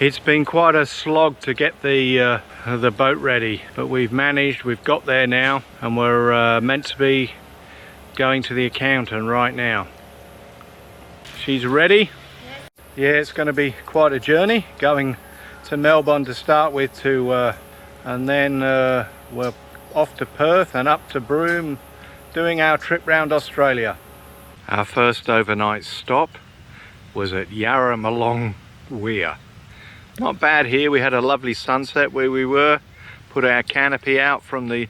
It's been quite a slog to get the boat ready, but we've managed. We've got there now, and we're meant to be going to the accountant right now. She's ready? Yes. Yeah, it's going to be quite a journey going to Melbourne to start with, and then we're off to Perth and up to Broome, doing our trip round Australia. Our first overnight stop was at Yarramalong Weir. Not bad here. We had a lovely sunset where we were, put our canopy out from the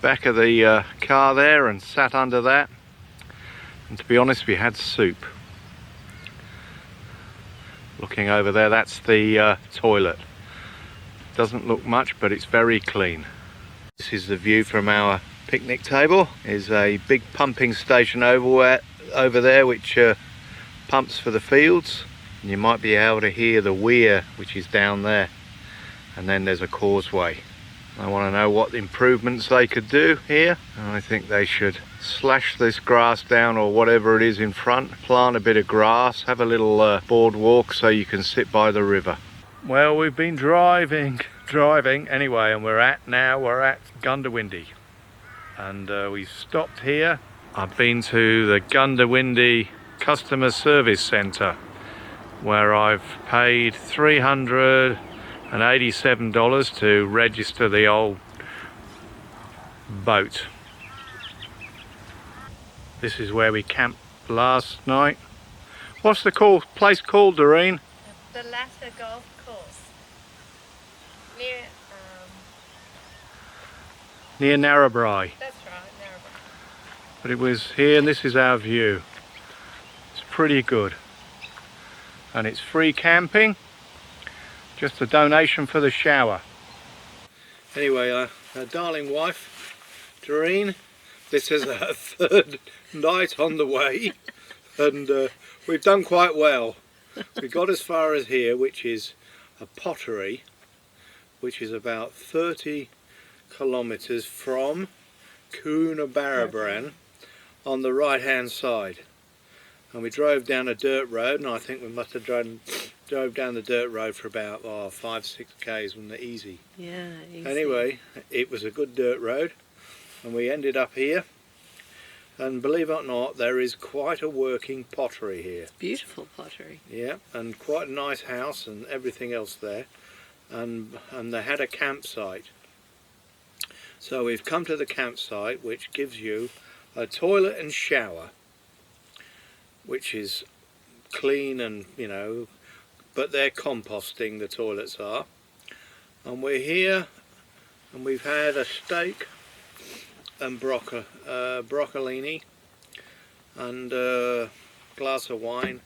back of the car there and sat under that, and to be honest, we had soup. Looking over there, that's the toilet. Doesn't look much, but it's very clean. This is the view from our picnic table. There's a big pumping station over there which pumps for the fields. And you might be able to hear the weir which is down there, and then there's a causeway. I want to know what improvements they could do here, and I think they should slash this grass down or whatever it is in front, plant a bit of grass, have a little boardwalk so you can sit by the river. Well, we've been driving anyway, and we're at Gundawindi, and we've stopped here. I've been to the Gundawindi Customer Service Centre, where I've paid $387 to register the old boat. This is where we camped last night. What's the place called, Dorene? The Latter Golf Course. Near Narrabri. That's right, Narrabri. But it was here, and this is our view. It's pretty good. And it's free camping, just a donation for the shower. Anyway, our darling wife, Dorene, this is our third night on the way, and we've done quite well. We got as far as here, which is a pottery, which is about 30 kilometres from Coonabarabran on the right hand side. And we drove down a dirt road, and I think we must have drove down the dirt road for about 5-6 k's, wasn't it? Easy. Yeah, easy. Anyway, it was a good dirt road, and we ended up here, and believe it or not, there is quite a working pottery here. It's beautiful pottery. Yeah, and quite a nice house and everything else there, and they had a campsite. So we've come to the campsite, which gives you a toilet and shower, which is clean, and but they're composting, the toilets are. And we're here, and we've had a steak and broccolini and a glass of wine,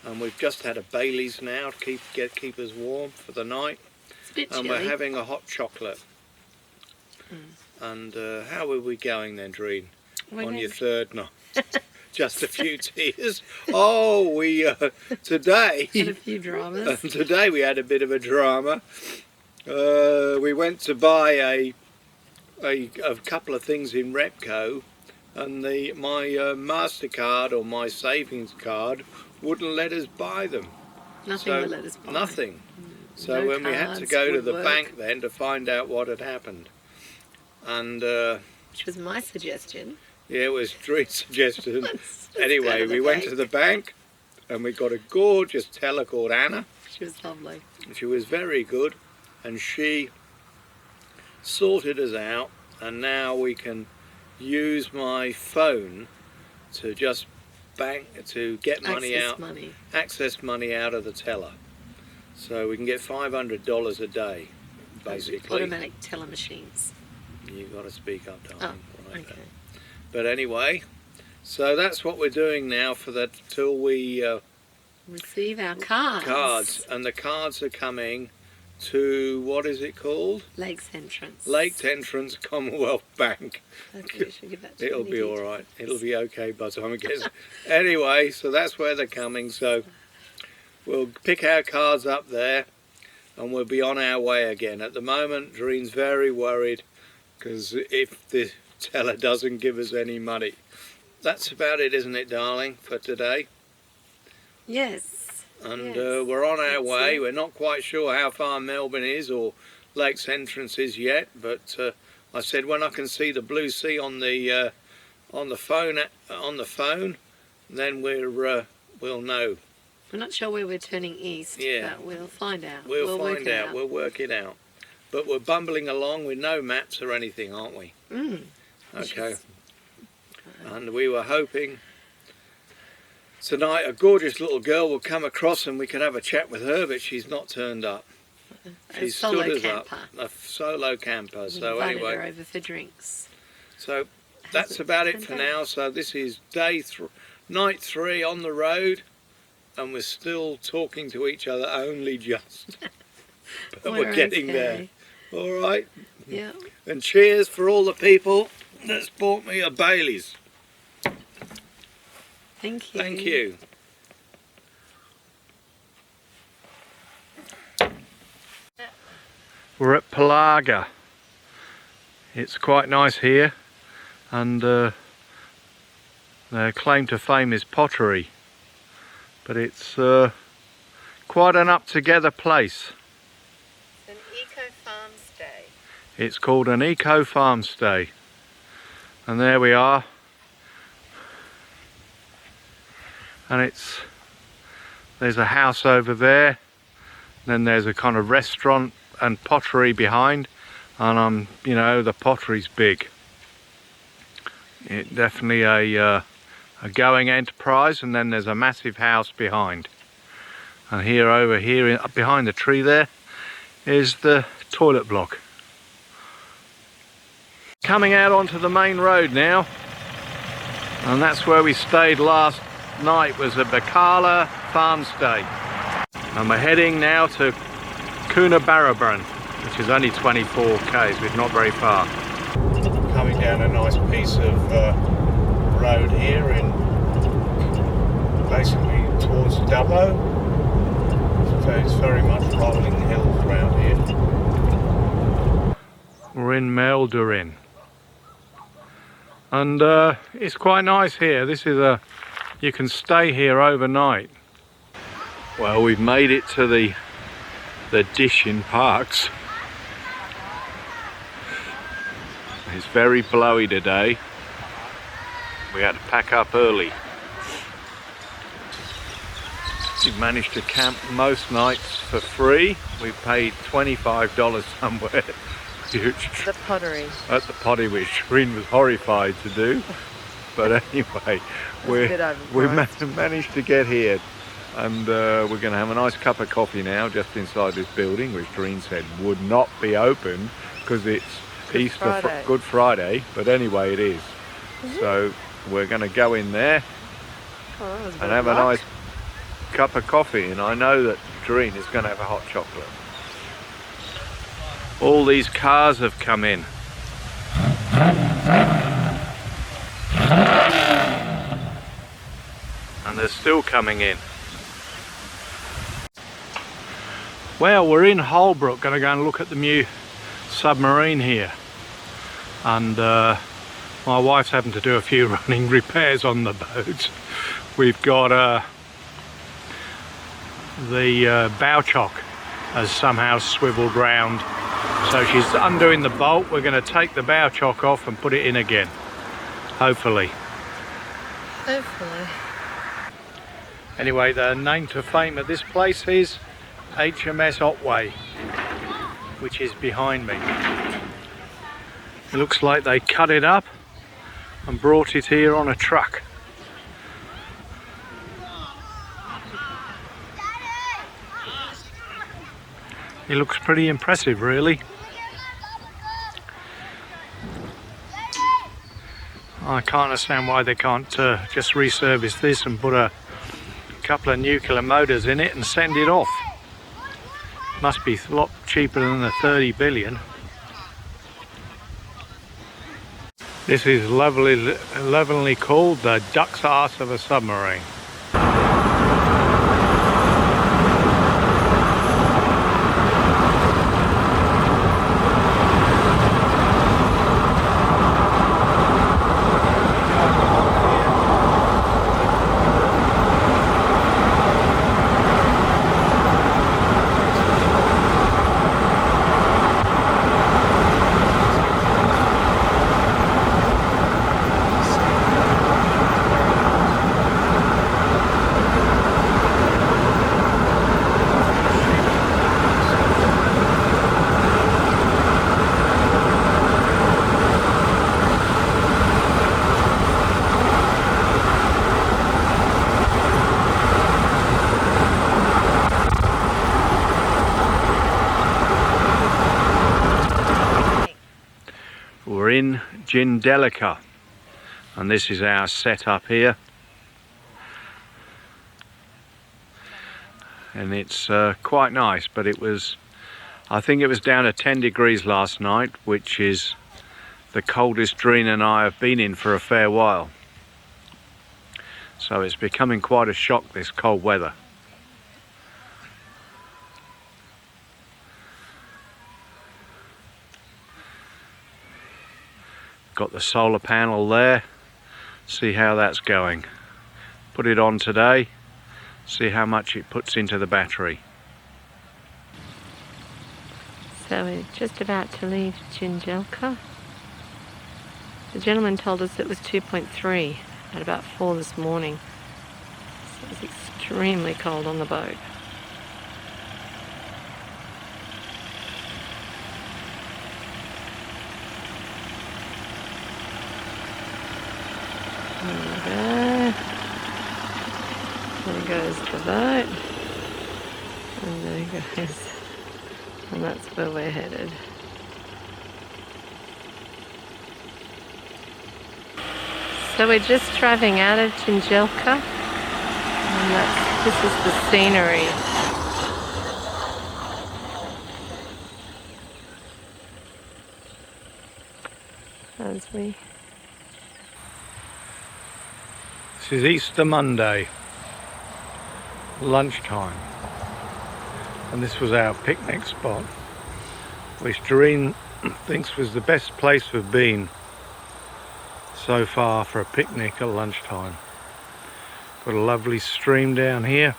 and we've just had a Bailey's now to keep us warm for the night. It's a bit and chilly. We're having a hot chocolate. And how are we going then, Dorene, on your third night? Just a few tears. Oh, we today had a few dramas. Today we had a bit of a drama. We went to buy a couple of things in Repco, and my MasterCard or my savings card wouldn't let us buy them. Nothing would let us buy. Nothing. So No when we had to cards go to would the work. bank then to find out what had happened, and which was my suggestion. yeah, it was Dre's suggestion. Let's Anyway, go to the we went bank. to the bank, and we got a gorgeous teller called Anna. She was lovely. She was very good, and she sorted us out, and now we can use my phone to just get money access money out of the teller. So we can get $500 a day, basically. Automatic teller machines. You've got to speak up, darling. Oh, Right okay. there. But anyway, so that's what we're doing now till we Receive our cards. and the cards are coming to, what is it called? Lakes Entrance. Lakes Entrance Commonwealth Bank. Okay, we should give that to It'll Annie be Dee. all right. It'll be okay by the time it gets. Anyway, so that's where they're coming. So we'll pick our cards up there, and we'll be on our way again. At the moment, Dorene's very worried because if the teller doesn't give us any money. That's about it, isn't it, darling, for today? Yes. and Yes, we're on our that's way. it. We're not quite sure how far Melbourne is or Lakes Entrance is yet, but I said when I can see the blue sea on the phone, then we'll know. We're not sure where we're turning east, Yeah. but we'll find out. We'll work find it out. We'll work it out. But we're bumbling along with no maps or anything, aren't we? Okay. And we were hoping tonight a gorgeous little girl will come across and we could have a chat with her, but she's not turned up. A solo camper. A solo camper. We So invited anyway, her over for drinks. so that's about it for now. So this is night 3 on the road, and we're still talking to each other only just. But we're getting there. All right. Yeah. And cheers for all the people that's bought me a Bailey's. Thank you. Thank you. We're at Pelaga. It's quite nice here, and their claim to fame is pottery, but it's quite an up-together place. It's an eco-farm stay. It's called an eco-farm stay, and there we are. And there's a house over there, then there's a kind of restaurant and pottery behind, and you know, the pottery's big. It's definitely a going enterprise, and then there's a massive house behind. And over here behind the tree there is the toilet block. Coming out onto the main road now, and that's where we stayed last night, was a Bacala farm stay. And we're heading now to Coonabarabran, which is only 24 k's, it's not very far. Coming down a nice piece of road here in basically towards Dubbo. So it's very much rolling hills around here. We're in Dorene. And it's quite nice here. You can stay here overnight. Well, we've made it to the dish in Parks. It's very blowy today. We had to pack up early. We've managed to camp most nights for free. We paid $25 somewhere. The pottery. At the pottery, which Dorene was horrified to do. But anyway, we managed to get here. And we're going to have a nice cup of coffee now just inside this building, which Dorene said would not be open because it's Good Friday, but anyway it is. So we're going to go in there and have a nice cup of coffee, and I know that Dorene is going to have a hot chocolate. All these cars have come in. And they're still coming in. Well, we're in Holbrook, going to go and look at the new submarine here. And my wife's having to do a few running repairs on the boat. We've got the bow chock has somehow swiveled round. So she's undoing the bolt. We're going to take the bow chock off and put it in again. Hopefully. Hopefully. Anyway, the name to fame of this place is HMS Otway, which is behind me. It looks like they cut it up and brought it here on a truck. It looks pretty impressive, really. I can't understand why they can't just resurface this and put a couple of nuclear motors in it and send it off. Must be a lot cheaper than the 30 billion. This is lovingly called the duck's arse of a submarine. Gindelica, and this is our setup here, and it's quite nice, but I think it was down to 10 degrees last night, which is the coldest Dorene and I have been in for a fair while. So it's becoming quite a shock, this cold weather. Got the solar panel there, see how that's going. Put it on today, see how much it puts into the battery. So we're just about to leave Gindelica. The gentleman told us it was 2.3 at about 4 this morning. So it's extremely cold on the boat. There goes the boat, and there goes, and that's where we're headed. So we're just driving out of Gindelica, and this is the scenery. As we... This is Easter Monday, lunchtime, and this was our picnic spot, which Dorene thinks was the best place we've been so far for a picnic at lunchtime. Got a lovely stream down here.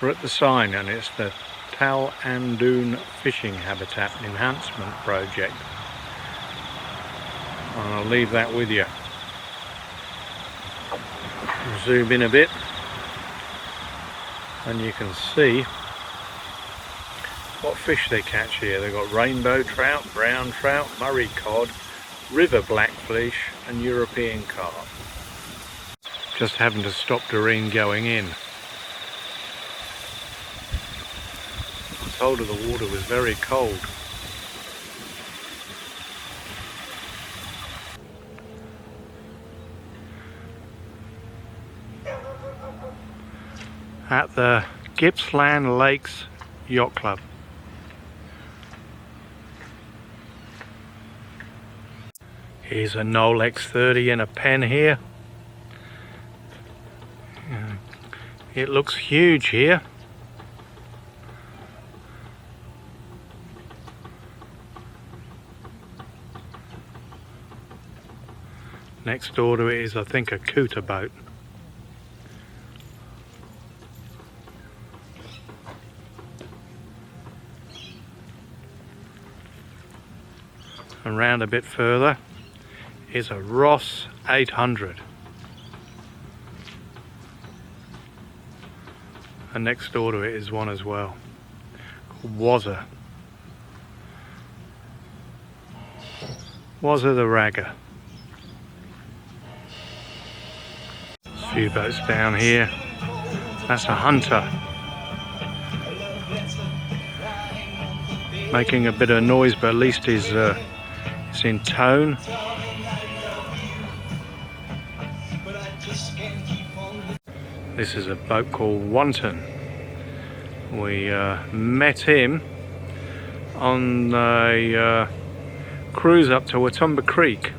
We're at the sign, and it's the Tal Andoon Fishing Habitat Enhancement Project. And I'll leave that with you. Zoom in a bit, and you can see what fish they catch here. They've got rainbow trout, brown trout, Murray cod, river blackfish and European carp. Just having to stop Dorene going in. I told her the water was very cold. At the Gippsland Lakes Yacht Club. Here's a Nolex 30 in a pen here. It looks huge here. Next door to it is, I think, a cooter boat. And round a bit further is a Ross 800. And next door to it is one as well, called Wazza. Wazza the Ragger. A few boats down here. That's a Hunter. Making a bit of noise, but at least it's in tone. This is a boat called Wanton. We met him on a cruise up to Watumba Creek.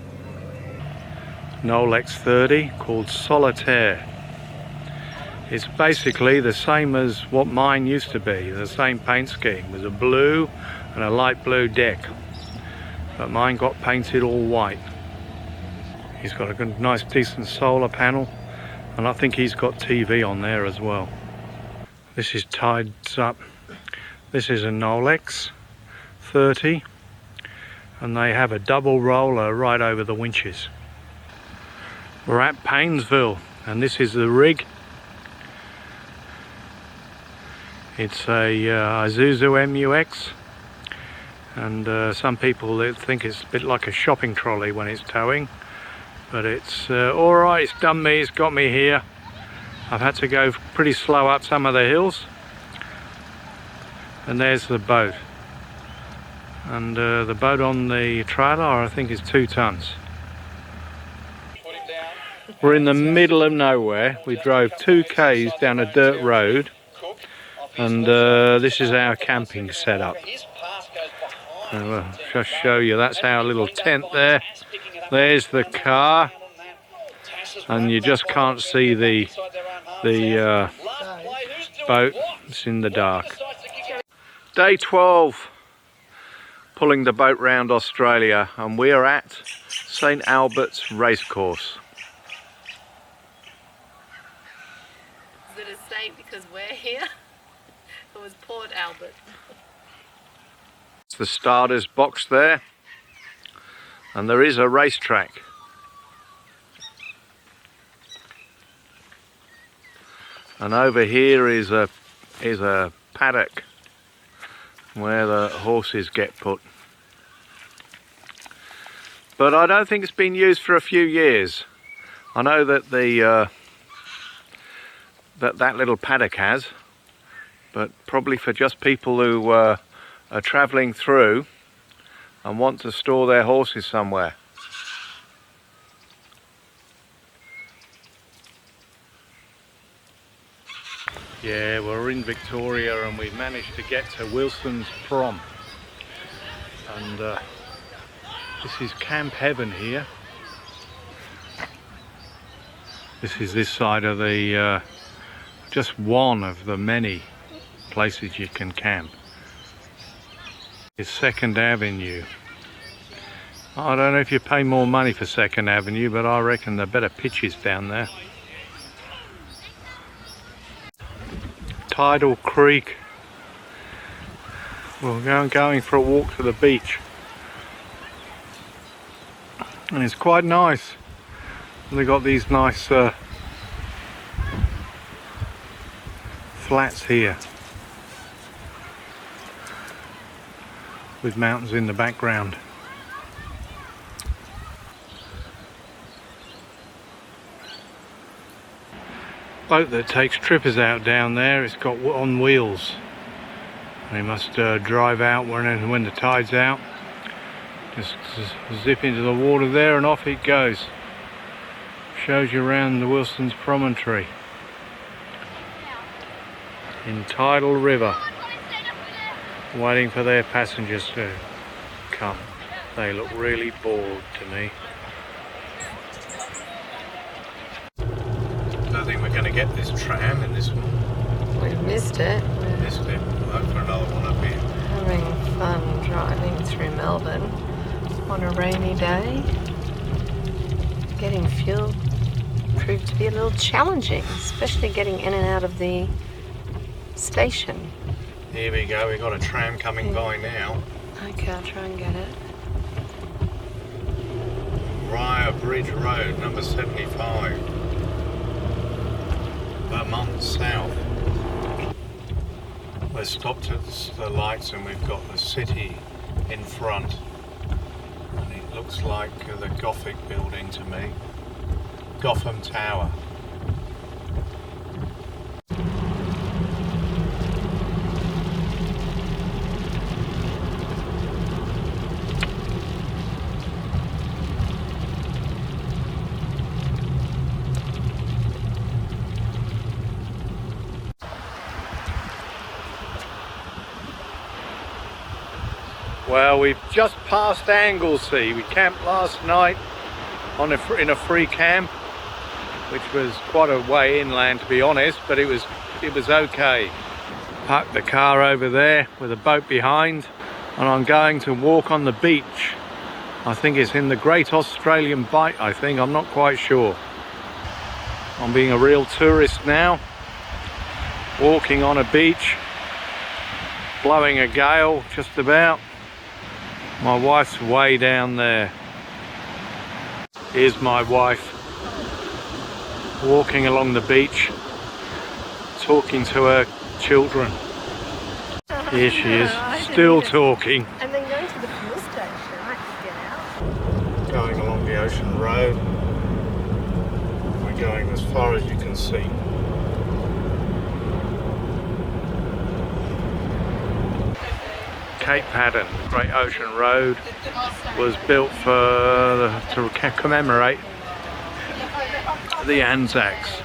Nolex 30 called Solitaire. It's basically the same as what mine used to be, the same paint scheme, with a blue and a light blue deck. But mine got painted all white. He's got a good, nice decent solar panel, and I think he's got TV on there as well. This is tides up. This is a Nolex 30, and they have a double roller right over the winches. We're at Paynesville, and this is the rig. It's a Isuzu MUX, and some people think it's a bit like a shopping trolley when it's towing, but it's alright. It's done me, it's got me here. I've had to go pretty slow up some of the hills, And there's the boat. And the boat on the trailer, I think, is 2 tons. We're in the middle of nowhere. We drove 2 k's down a dirt road, and this is our camping setup. I'll just show you, that's our little tent there. There's the car, and you just can't see the boat. It's in the dark. Day 12, pulling the boat round Australia, and we are at St Albert's Racecourse. Is it a state because we're here? It was Port Albert. It's the starters box there, and there is a racetrack. And over here is a paddock where the horses get put. But I don't think it's been used for a few years. I know that that little paddock has, but probably for just people who are travelling through and want to store their horses somewhere. Yeah, we're in Victoria and we've managed to get to Wilson's Prom. And this is Camp Heaven here. This is this side of the, just one of the many places you can camp. It's 2nd Avenue. I don't know if you pay more money for 2nd Avenue, but I reckon there are better pitches down there. Tidal Creek. We're going for a walk to the beach, and it's quite nice. They've got these nice flats here with mountains in the background. Boat that takes trippers out down there. It's got on wheels. They must drive out when the tide's out. Just zip into the water there and off it goes. Shows you around the Wilson's Promontory in Tidal River, waiting for their passengers to come. They look really bored to me. I think we're going to get this tram in this one. We've missed it. Missed it. We'll look for another one up here. Having fun driving through Melbourne on a rainy day. Getting fuel proved to be a little challenging, especially getting in and out of the station. Here we go, we've got a tram coming by now. Okay, I'll try and get it. Rye Bridge Road, number 75. Vermont South. We're stopped at the lights and we've got the city in front. And it looks like the Gothic building to me. Gotham Tower. Well, we've just passed Anglesey. We camped last night in a free camp, which was quite a way inland to be honest, but it was okay. Parked the car over there with a boat behind, and I'm going to walk on the beach. I think it's in the Great Australian Bight, I think, I'm not quite sure. I'm being a real tourist now, walking on a beach, blowing a gale just about. My wife's way down there. Here's my wife walking along the beach, talking to her children. Here she is, still talking. And then going to the fuel station, I have to get out. Going along the Ocean Road. We're going as far as you can see. Cape Haddon, Great Ocean Road, was built to commemorate the Anzacs.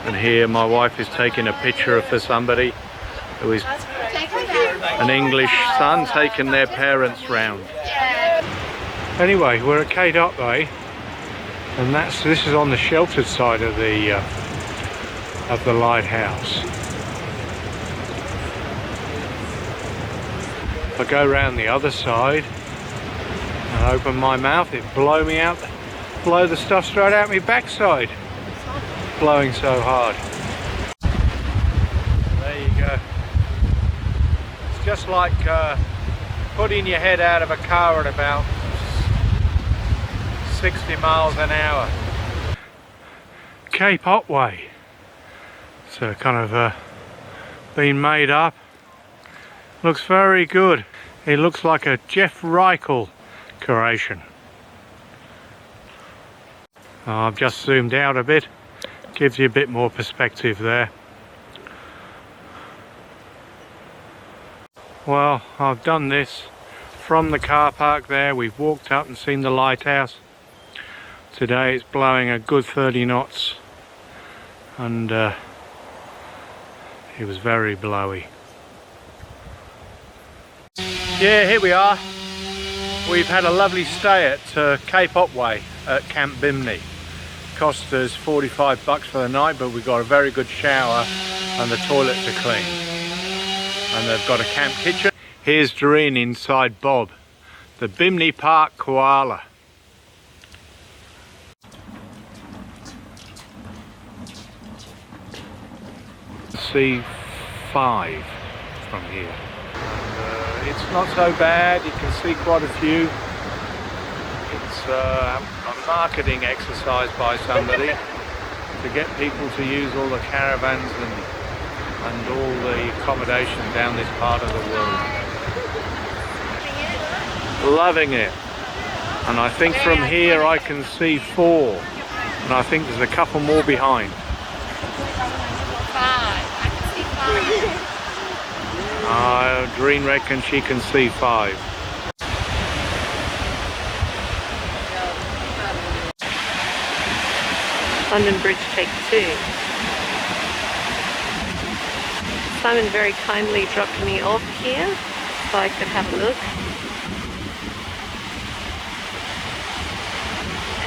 And here my wife is taking a picture for somebody who is an English son taking their parents round. Anyway, we're at Cape Otway, and this is on the sheltered side of the lighthouse. If I go around the other side and open my mouth, it blow the stuff straight out my backside. Blowing so hard. There you go. It's just like putting your head out of a car at about 60 miles an hour. Cape Otway. It's kind of been made up. Looks very good. It looks like a Jeff Reichel creation. I've just zoomed out a bit. Gives you a bit more perspective there. Well, I've done this from the car park there. We've walked up and seen the lighthouse. Today it's blowing a good 30 knots, and it was very blowy. Yeah, here we are. We've had a lovely stay at Cape Otway at Camp Bimini. Cost us $45 for the night, but we got a very good shower and the toilets are clean. And they've got a camp kitchen. Here's Dorene inside Bob, the Bimini Park koala. C5 from here. And, it's not so bad, you can see quite a few. It's a marketing exercise by somebody to get people to use all the caravans and all the accommodation down this part of the world. Loving it. And I think from here I can see 4. And I think there's a couple more behind. 5. I can see 5. Dorene reckons she can see 5. London Bridge take 2. Simon very kindly dropped me off here so I could have a look.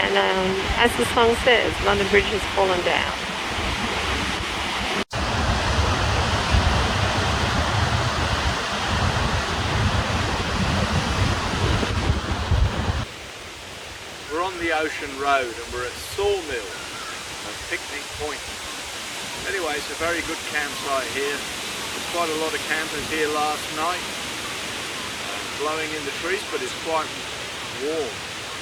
And as the song says, London Bridge has fallen down. We're on the Ocean Road and we're at Sawmill, a picnic point. Anyway, it's a very good campsite here. There's quite a lot of campers here last night. Blowing in the trees, but it's quite warm,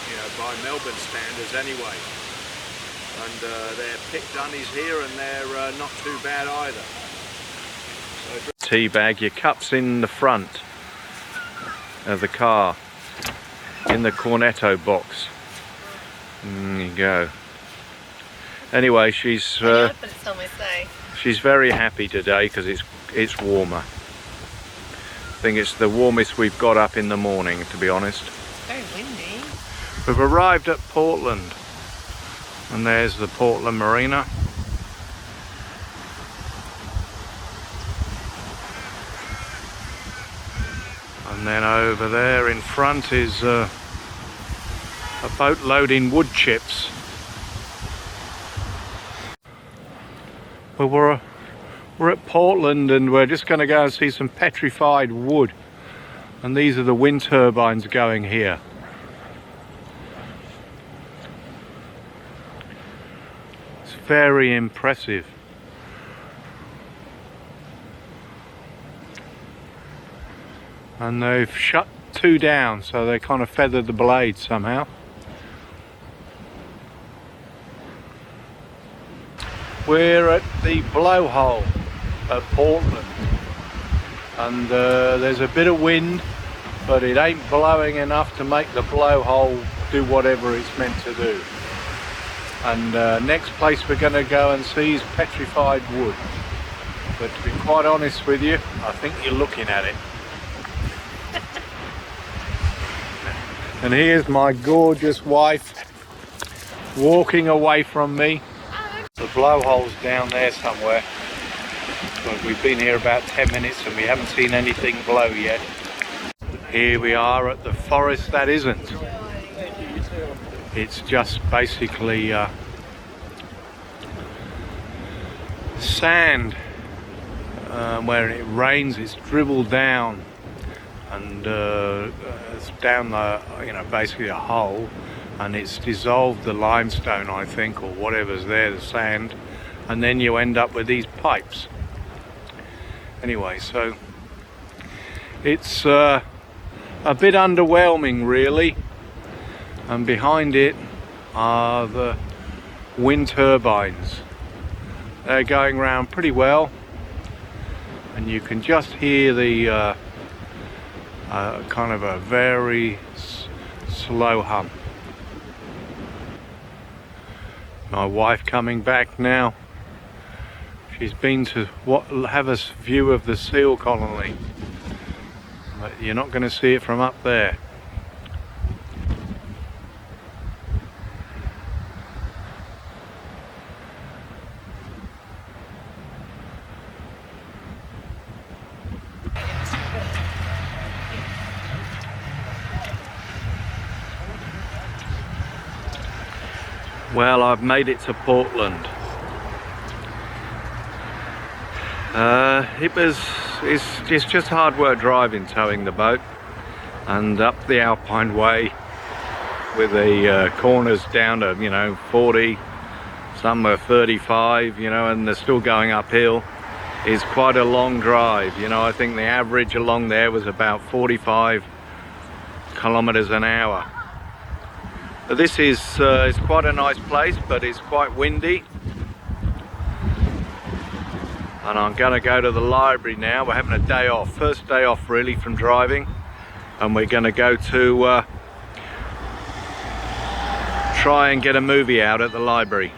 you know, by Melbourne standards anyway. And they're picked dunnies here and they're not too bad either. So, tea bag, your cup's in the front of the car, in the cornetto box. There you go. Anyway, she's very happy today because it's warmer. I think it's the warmest we've got up in the morning, to be honest. It's very windy. We've arrived at Portland, and there's the Portland Marina. And then over there in front is a boat loading wood chips. Well, we're at Portland and we're just going to go and see some petrified wood. And these are the wind turbines going here. It's very impressive. And they've shut 2 down, so they kind of feathered the blades somehow. We're at the blowhole at Portland, and there's a bit of wind, but it ain't blowing enough to make the blowhole do whatever it's meant to do. And next place we're going to go and see is petrified wood. But to be quite honest with you, I think you're looking at it. And here's my gorgeous wife walking away from me. The blowhole's down there somewhere. But we've been here about 10 minutes and we haven't seen anything blow yet. Here we are at the forest that isn't. It's just basically sand. Where it rains, it's dribbled down, and it's down the, basically a hole, and it's dissolved the limestone, I think, or whatever's there, the sand, and then you end up with these pipes. Anyway, so it's a bit underwhelming, really. And behind it are the wind turbines. They're going round pretty well. And you can just hear the kind of a very slow hum. My wife coming back now. She's been to have a view of the seal colony, but you're not going to see it from up there. Well, I've made it to Portland. It's just hard work driving, towing the boat, and up the Alpine Way with the corners down to 40, some are 35, and they're still going uphill. Is quite a long drive. I think the average along there was about 45 kilometers an hour. This is quite a nice place, but it's quite windy. And I'm going to go to the library now. We're having a day off, first day off really from driving. And we're going to go to try and get a movie out at the library.